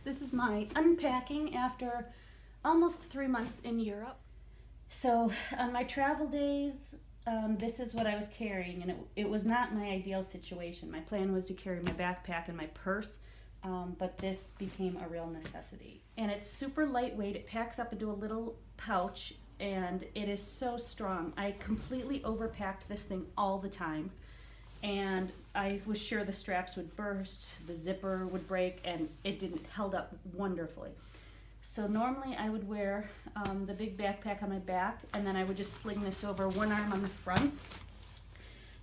This is my unpacking after almost 3 months in Europe. So on my travel days, this is what I was carrying, and it was not my ideal situation. My plan was to carry my backpack and my purse, but this became a real necessity. And it's super lightweight. It packs up into a little pouch, and it is so strong. I completely overpacked this thing all the time, and I was sure the straps would burst, the zipper would break, and it didn't. Held up wonderfully. So normally I would wear the big backpack on my back, and then I would just sling this over one arm on the front.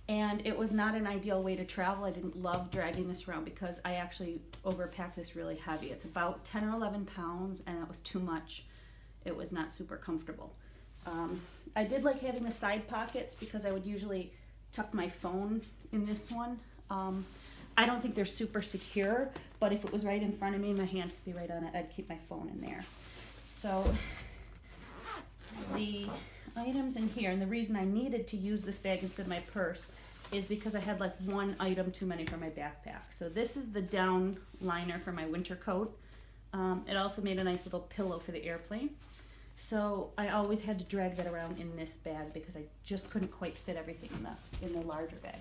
And it was not an ideal way to travel. I didn't love dragging this around because I actually overpacked this really heavy. It's about 10 or 11 pounds, and that was too much. It was not super comfortable. I did like having the side pockets because I would usually tuck my phone in this one. I don't think they're super secure, but if it was right in front of me, my hand could be right on it, I'd keep my phone in there. So the items in here, and the reason I needed to use this bag instead of my purse is because I had like one item too many for my backpack. So this is the down liner for my winter coat. It also made a nice little pillow for the airplane. So I always had to drag that around in this bag because I just couldn't quite fit everything in the larger bag.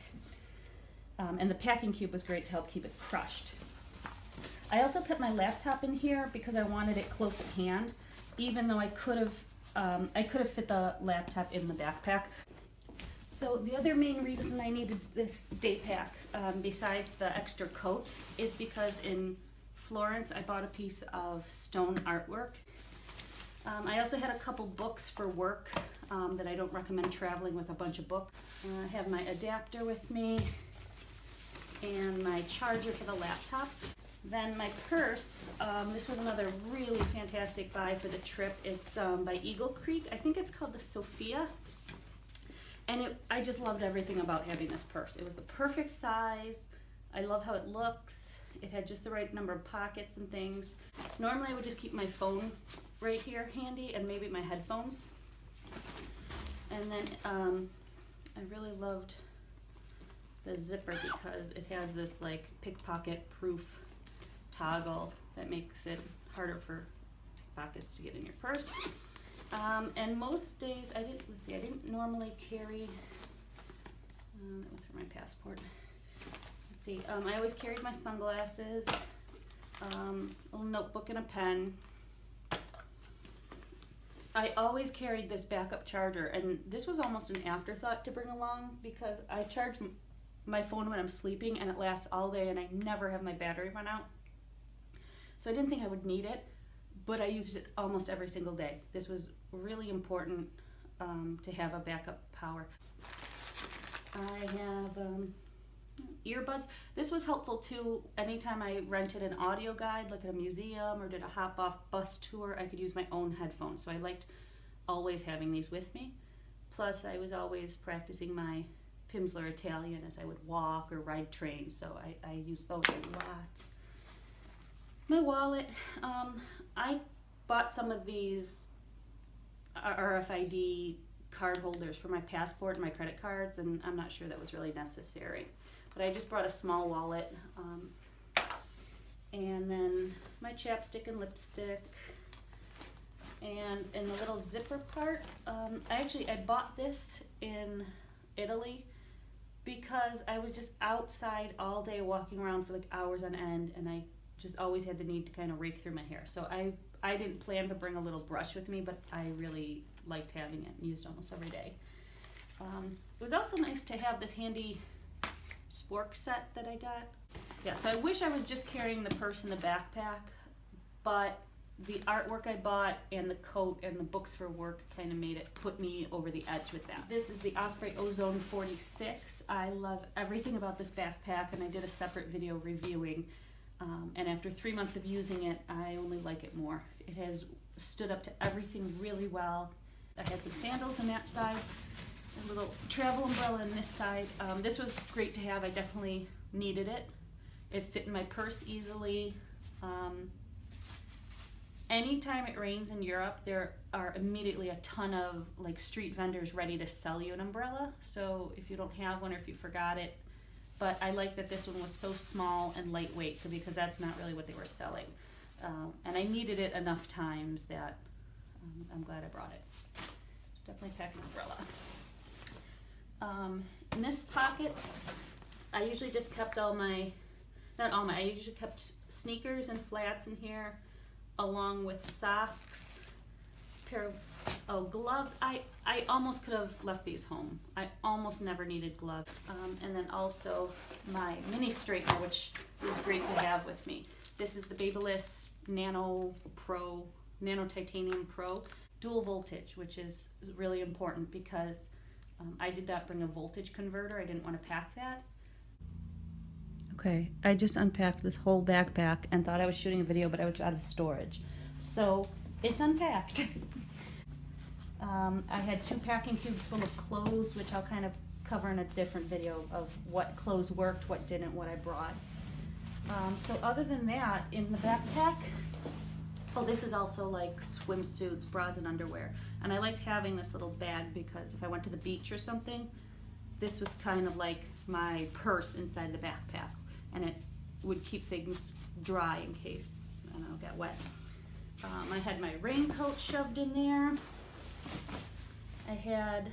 And the packing cube was great to help keep it crushed. I also put my laptop in here because I wanted it close at hand, even though I could have fit the laptop in the backpack. So the other main reason I needed this day pack, besides the extra coat, is because in Florence I bought a piece of stone artwork. I also had a couple books for work that I don't recommend traveling with a bunch of books. I have my adapter with me and my charger for the laptop. Then my purse, this was another really fantastic buy for the trip. It's by Eagle Creek. I think it's called the Sophia. And I just loved everything about having this purse. It was the perfect size. I love how it looks. It had just the right number of pockets and things. Normally I would just keep my phone right here handy and maybe my headphones. And then I really loved the zipper because it has this like pickpocket proof toggle that makes it harder for pockets to get in your purse. And most days I didn't normally carry, that was for my passport. Let's see, I always carried my sunglasses, a little notebook and a pen. I always carried this backup charger, and this was almost an afterthought to bring along because I charge my phone when I'm sleeping and it lasts all day and I never have my battery run out. So I didn't think I would need it, but I used it almost every single day. This was really important to have a backup power. I have earbuds. This was helpful too. Anytime I rented an audio guide, like at a museum or did a hop-off bus tour, I could use my own headphones. So I liked always having these with me. Plus I was always practicing my Pimsleur Italian as I would walk or ride trains, so I used those a lot. My wallet, I bought some of these RFID card holders for my passport and my credit cards, and I'm not sure that was really necessary. But I just brought a small wallet, and then my chapstick and lipstick, and in the little zipper part, I bought this in Italy because I was just outside all day walking around for like hours on end, and I just always had the need to kind of rake through my hair. So I didn't plan to bring a little brush with me, but I really liked having it and used almost every day. It was also nice to have this handy spork set that I got. Yeah, so I wish I was just carrying the purse and the backpack, but the artwork I bought and the coat and the books for work kind of put me over the edge with that. This is the Osprey Ozone 46. I love everything about this backpack, and I did a separate video reviewing. And after 3 months of using it, I only like it more. It has stood up to everything really well. I had some sandals on that side, a little travel umbrella on this side. This was great to have. I definitely needed it. It fit in my purse easily. Anytime it rains in Europe, there are immediately a ton of like street vendors ready to sell you an umbrella. So if you don't have one or if you forgot it, but I like that this one was so small and lightweight because that's not really what they were selling. And I needed it enough times that I'm glad I brought it. Definitely pack an umbrella. In this pocket, I usually just kept I usually kept sneakers and flats in here, along with socks, pair of gloves. I almost could have left these home. I almost never needed gloves. And then also my mini straightener, which is great to have with me. This is the Babyliss Nano Titanium Pro, dual voltage, which is really important because I did not bring a voltage converter. I didn't want to pack that. Okay, I just unpacked this whole backpack and thought I was shooting a video, but I was out of storage. So it's unpacked. I had 2 packing cubes full of clothes, which I'll kind of cover in a different video of what clothes worked, what didn't, what I brought. So other than that, in the backpack, this is also like swimsuits, bras, and underwear. And I liked having this little bag because if I went to the beach or something, this was kind of like my purse inside the backpack. And it would keep things dry in case, I don't know, get wet. I had my raincoat shoved in there. I had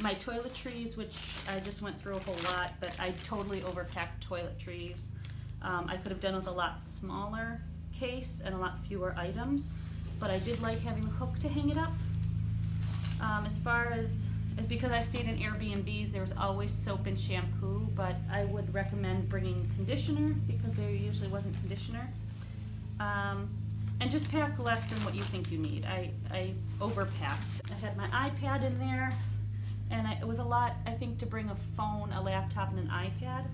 my toiletries, which I just went through a whole lot, but I totally overpacked toiletries. I could have done with a lot smaller case and a lot fewer items, but I did like having the hook to hang it up. As far as, because I stayed in Airbnbs, there was always soap and shampoo, but I would recommend bringing conditioner because there usually wasn't conditioner. And just pack less than what you think you need. I overpacked. I had my iPad in there, and it was a lot, I think, to bring a phone, a laptop, and an iPad.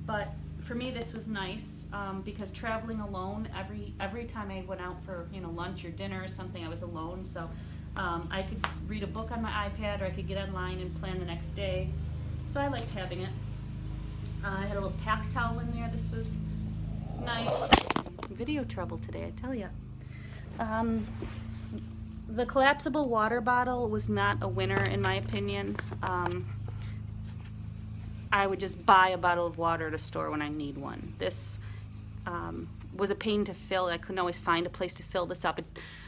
But for me, this was nice because traveling alone, every time I went out for lunch or dinner or something, I was alone. So I could read a book on my iPad, or I could get online and plan the next day. So I liked having it. I had a little pack towel in there. This was nice. Video trouble today, I tell you. The collapsible water bottle was not a winner in my opinion. I would just buy a bottle of water at a store when I need one. This was a pain to fill. I couldn't always find a place to fill this up.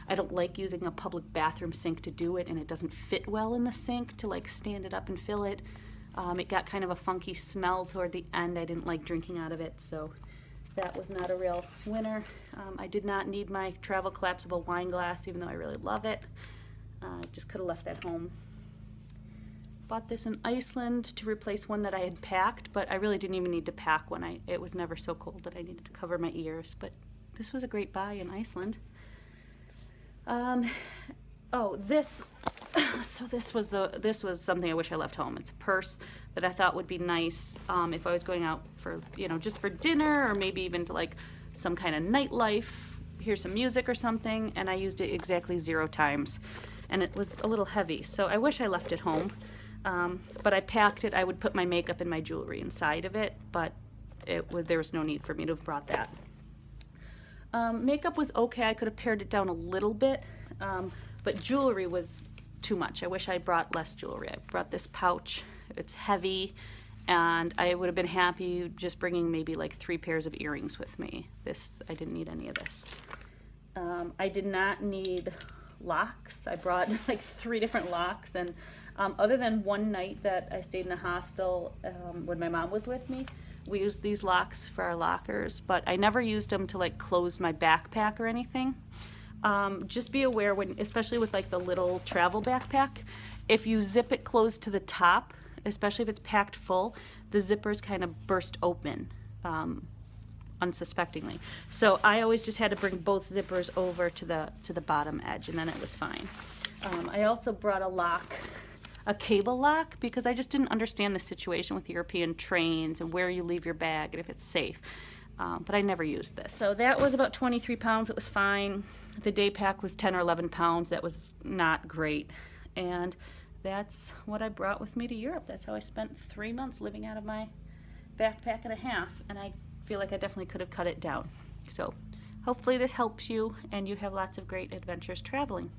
I don't like using a public bathroom sink to do it, and it doesn't fit well in the sink to like stand it up and fill it. It got kind of a funky smell toward the end. I didn't like drinking out of it, so that was not a real winner. I did not need my travel collapsible wine glass, even though I really love it. I just could have left that home. Bought this in Iceland to replace one that I had packed, but I really didn't even need to pack one. It was never so cold that I needed to cover my ears, but this was a great buy in Iceland. This was something I wish I left home. It's a purse that I thought would be nice if I was going out for, just for dinner, or maybe even to like some kind of nightlife, hear some music or something, and I used it exactly 0 times. And it was a little heavy, so I wish I left it home. But I packed it. I would put my makeup and my jewelry inside of it, but there was no need for me to have brought that. Makeup was okay. I could have pared it down a little bit, but jewelry was too much. I wish I brought less jewelry. I brought this pouch. It's heavy, and I would have been happy just bringing maybe like 3 pairs of earrings with me. I didn't need any of this. I did not need locks. I brought like 3 different locks, and other than one night that I stayed in a hostel when my mom was with me, we used these locks for our lockers, but I never used them to like close my backpack or anything. Just be aware especially with like the little travel backpack, if you zip it closed to the top, especially if it's packed full, the zippers kind of burst open unsuspectingly. So I always just had to bring both zippers over to the bottom edge, and then it was fine. I also brought a cable lock, because I just didn't understand the situation with European trains and where you leave your bag and if it's safe. But I never used this. So that was about 23 pounds. It was fine. The day pack was 10 or 11 pounds. That was not great. And that's what I brought with me to Europe. That's how I spent 3 months living out of my backpack and a half. And I feel like I definitely could have cut it down. So hopefully this helps you and you have lots of great adventures traveling.